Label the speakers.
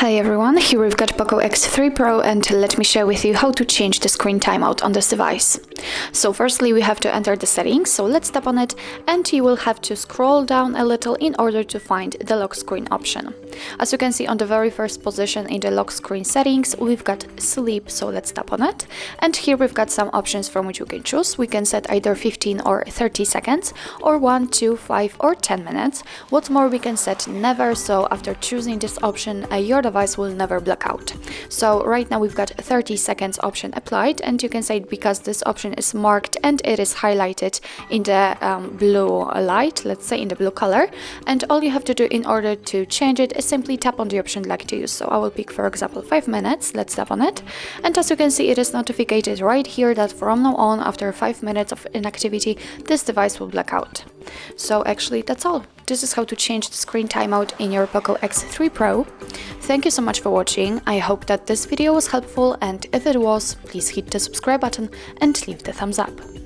Speaker 1: Hi everyone, here we've got POCO X3 Pro and let me share with you how to change the screen timeout on this device. So firstly we have to enter the settings, so let's tap on it and you will have to scroll down a little in order to find the lock screen option. As you can see on the very first position in the lock screen settings we've got sleep, so let's tap on it. And here we've got some options from which you can choose. We can set either 15 or 30 seconds or 1, 2, 5 or 10 minutes. What's more, we can set never, so after choosing this option your device will never black out. So right now we've got 30 seconds option applied, and you can say because this option is marked and it is highlighted in the blue light, let's say in the blue color, and all you have to do in order to change it is simply tap on the option you'd like to use. So I will pick for example 5 minutes, let's tap on it, and as you can see it is notified right here that from now on after 5 minutes of inactivity this device will black out. So actually that's all. This is how to change the screen timeout in your POCO X3 Pro. Thank you so much for watching. I hope that this video was helpful, and if it was, please hit the subscribe button and leave the thumbs up.